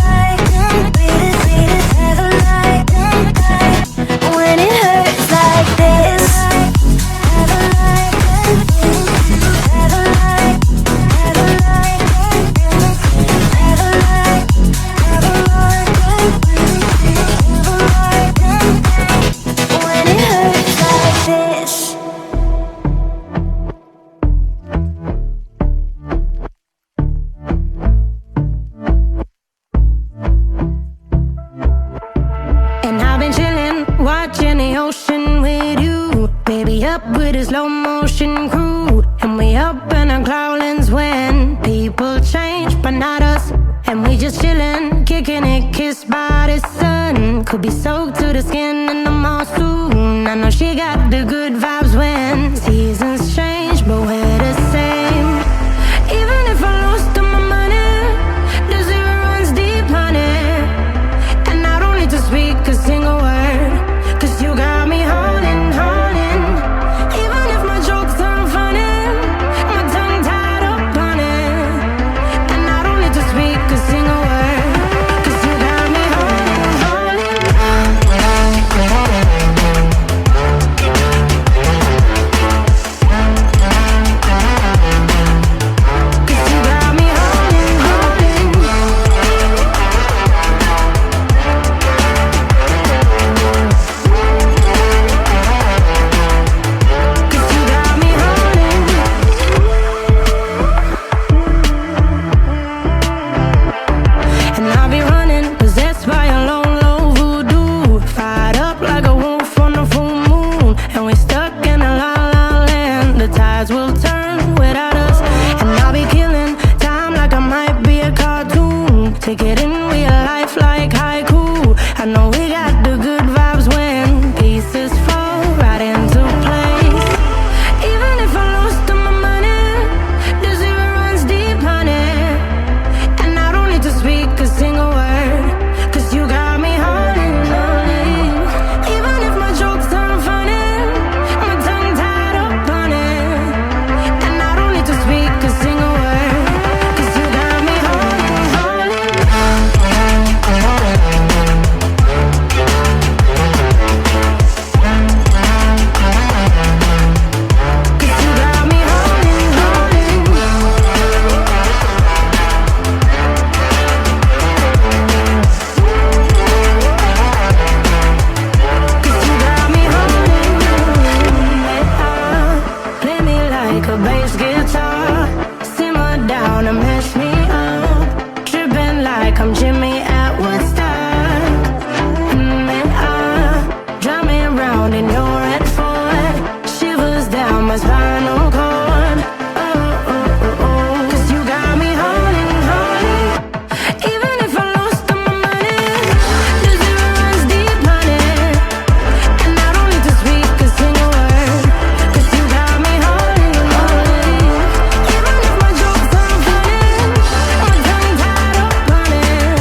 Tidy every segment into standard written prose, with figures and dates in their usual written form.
Like the skin and the mall soon. I know she got the good vibes when seasons change, but we're the same. Even if I lost all my money, the zero runs deep, honey. And I don't need to speak a single word, 'cause you got me holding, holding. Even if my jokes aren't funny, my tongue tied up on it. And I don't need to speak a single word, 'cause you got me holding, holding. 'Cause you got me holding, holding. 'Cause you got me holding. And I'll be running, 'cause that's by a low, low voodoo. Fired up like a wolf on a full moon. And we're stuck in a la la land. The tides will turn without us. And I'll be killing time like I might be a cartoon. Take it in real life like haiku. I know we got the good vibes when pieces fall right into place. Even if I lost all my money, the zero runs deep, honey. And I don't need to speak a single word, 'cause you got me holding, holding. Even if my jokes aren't funny, my tongue tied up on it. And I don't need to speak a single word, 'cause you got me holding, holding. 'Cause you got me holding, holding. 'Cause you got me holding. Play me like a bass guitar, simmer down and mess me up. Tripping like I'm Jimmy at Woodstock. Drive me around in your red Ford, shivers down my spinal cord. Oh, oh, oh, oh. 'Cause you got me holding, holding. Even if I lost all my money, the zero runs deep, honey. And I don't need to speak a single word, 'cause you got me holding, holding. Even if my jokes aren't funny, my tongue tied up on it.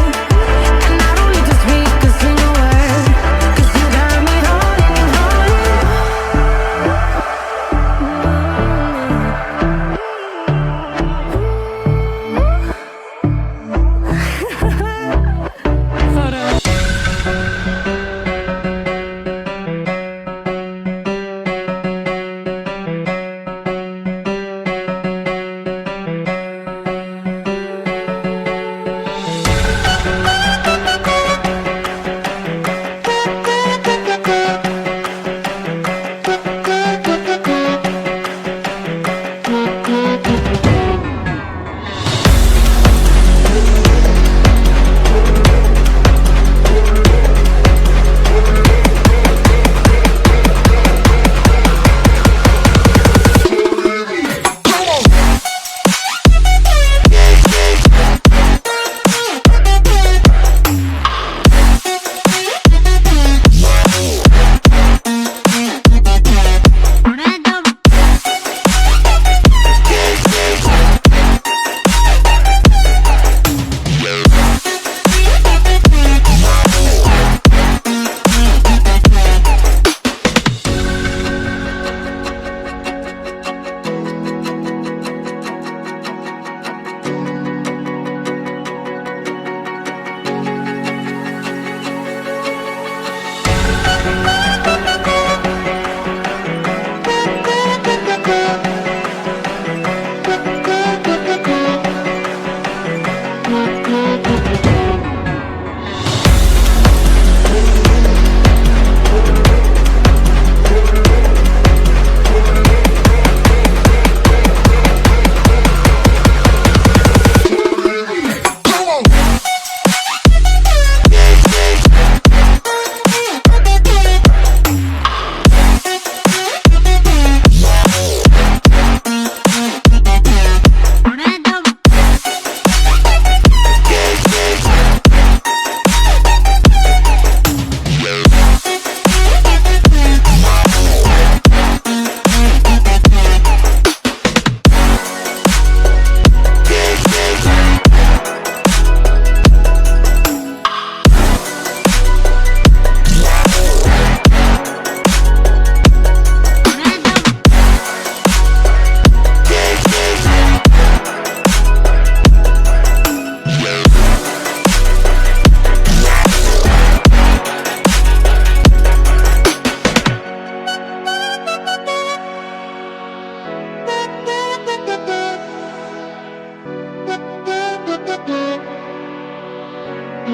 Here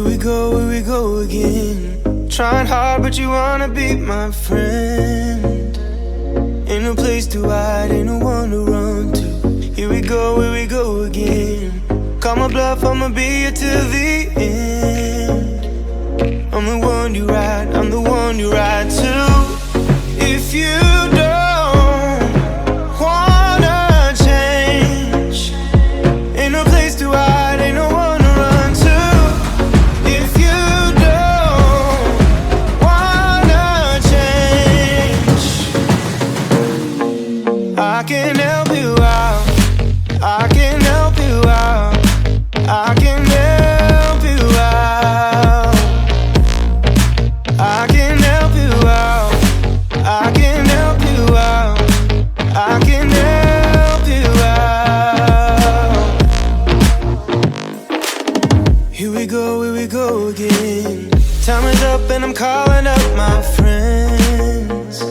we go again. Trying hard, but you wanna be my friend. Ain't no place to hide, ain't no one to run to. Here we go again. Call my bluff, I'ma be here till the end. I'm the one you ride, I'm the one you ride to. If you don't wanna change, ain't no place to hide, ain't no one to run to. If you don't wanna change, I can help you out, I can help you out, I can help you out, I can help you out, I can help you out, I can help you out. Here we go again. Time is up and I'm calling up my friends.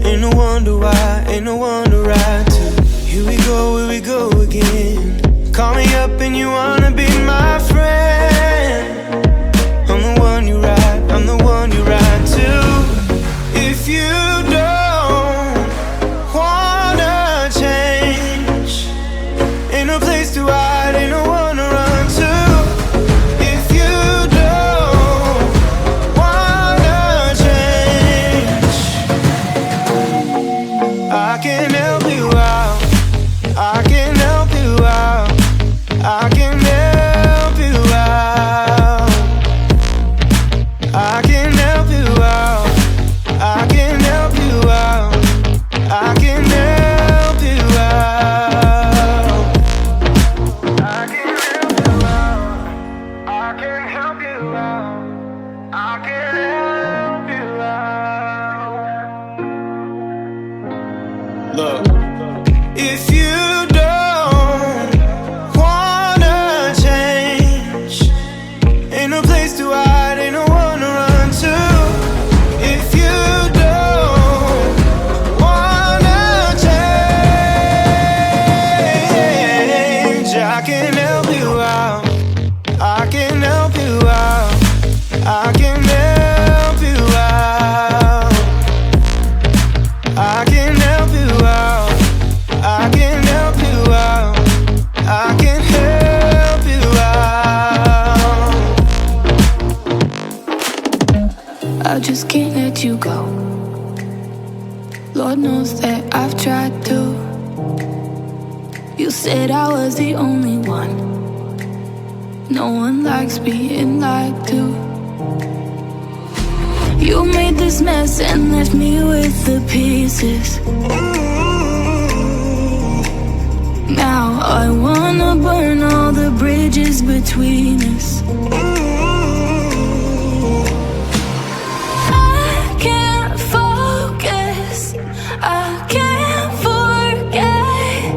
Ain't no wonder why, ain't no one to ride to. Here we go again. Call me up and you wanna be my friend. I'm the one you ride, I'm the one you ride to. If you don't wanna change, ain't no place to hide, ain't no one to run to. If you don't wanna change, I can help you out, I can help you out, I can help you out, I can help you out, I can help you out, I can help you out, I can help you out, I can help you out, I can help you out. Look, if you don't wanna change, ain't no place to hide, ain't no one to run to. If you don't wanna change, I can help you out, I can help you out, I can help you out, I can help you out, I can help you out, I can help you out. I just can't let you go. Lord knows that I've tried to. You said I was the only one. No one likes being lied to. You made this mess and left me with the pieces. Now I wanna burn all the bridges between us. I can't focus, I can't forget.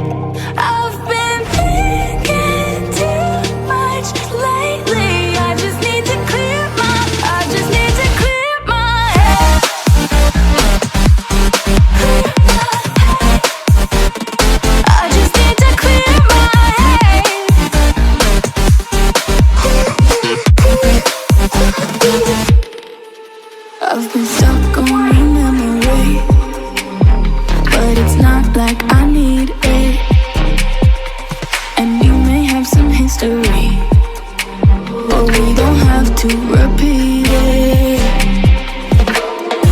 I've been thinking too much lately. I just need to clear my, I just need to clear my head. I just need to clear my head. I've been stuck on your memory, but it's not like I need it. And you may have some history, but we don't have to repeat it.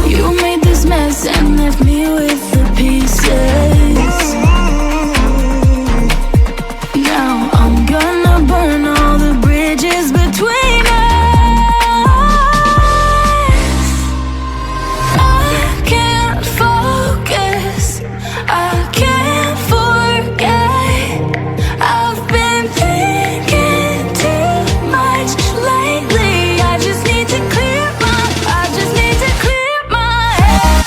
You made this mess and left me with the pieces. Now I'm gonna burn all the bridges between us. I can't focus, I can't forget. I've been thinking too much lately. I just need to clear my, I just need to clear my head.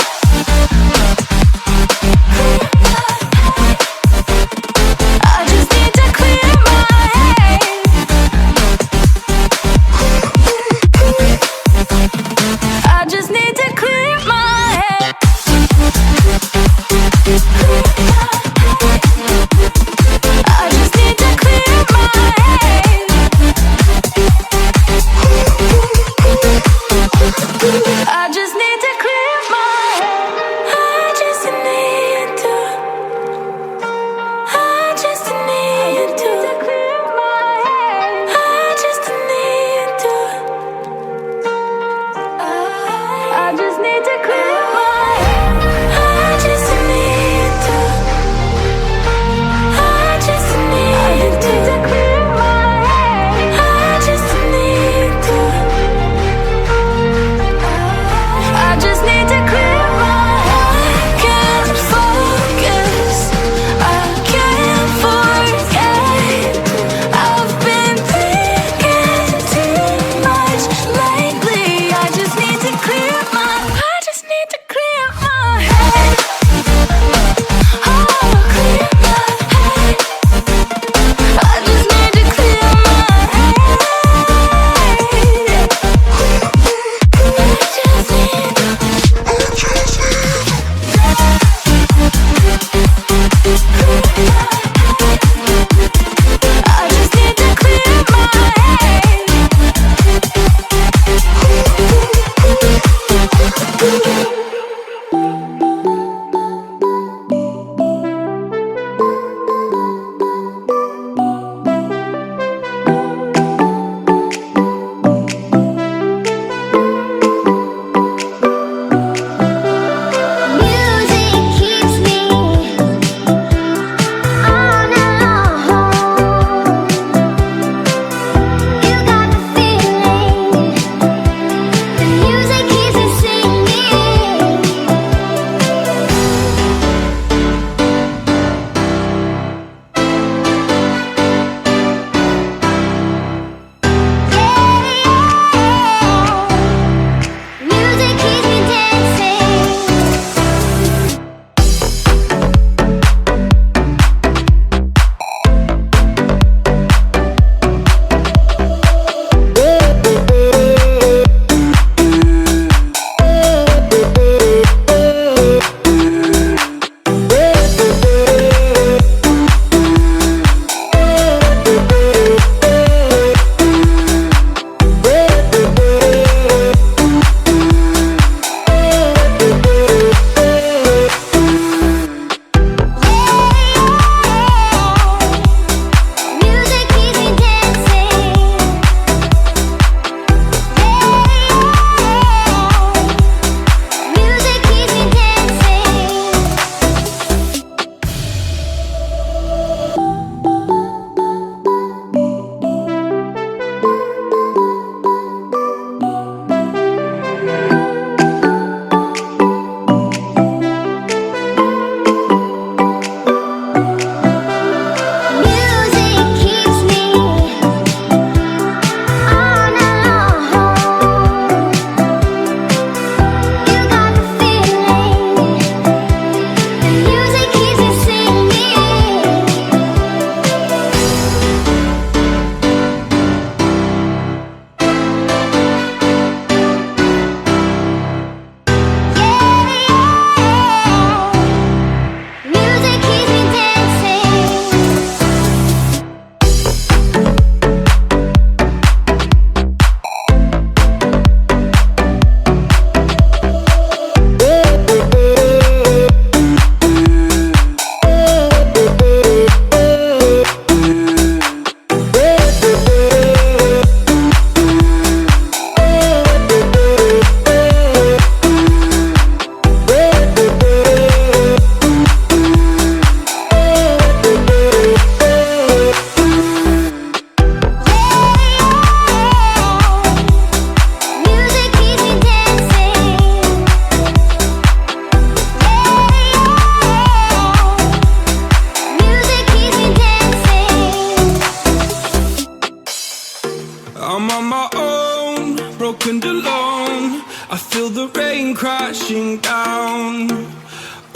I'm on my own, broken and alone. I feel the rain crashing down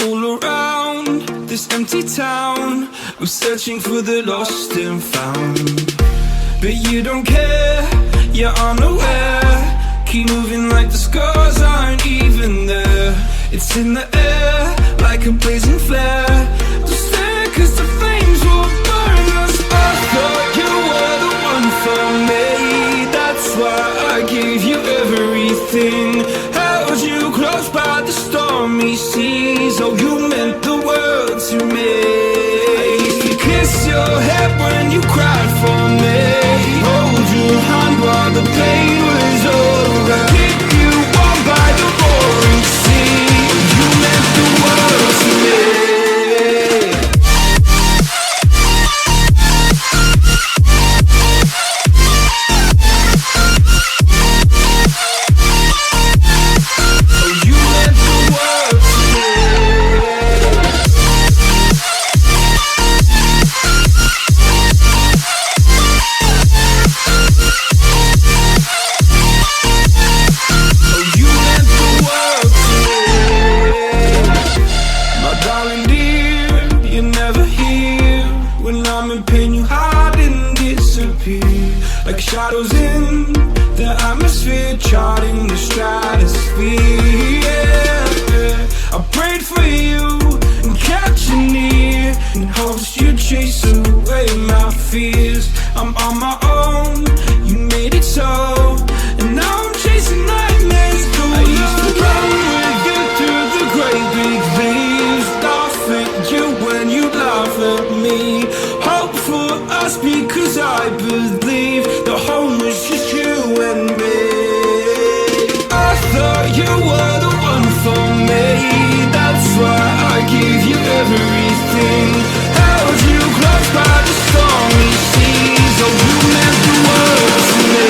all around this empty town. We're searching for the lost and found, but you don't care, you're unaware. Keep moving like the scars aren't even there. It's in the air like a blazing flare. Don't stare cause the flames will burn us. I thought you were the one for me, that's why I gave you everything. Held you close by the stormy seas. Oh, you meant the world to me. I used to kiss your head when you cried for me, hold your hand while the pain was over, keep you warm by the roaring sea. You meant the world to me. Like shadows in the atmosphere, charting the stratosphere. Yeah. I prayed for you and kept you near in hopes you'd chase away my fears. I'm on my own, you made it so, and now I'm chasing nightmares. I used to run with you through the great big leaves, laugh at you when you laugh at me. Hope for us because I believe the home was just you and me. I thought you were the one for me, that's why I gave you everything. Held you close by the stormy seas. Oh, you meant the world to me.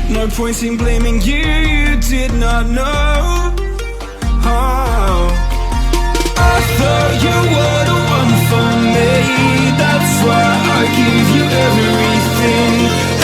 No point in blaming you, you did not know. Oh, I thought you were the one for me, that's why I gave you everything.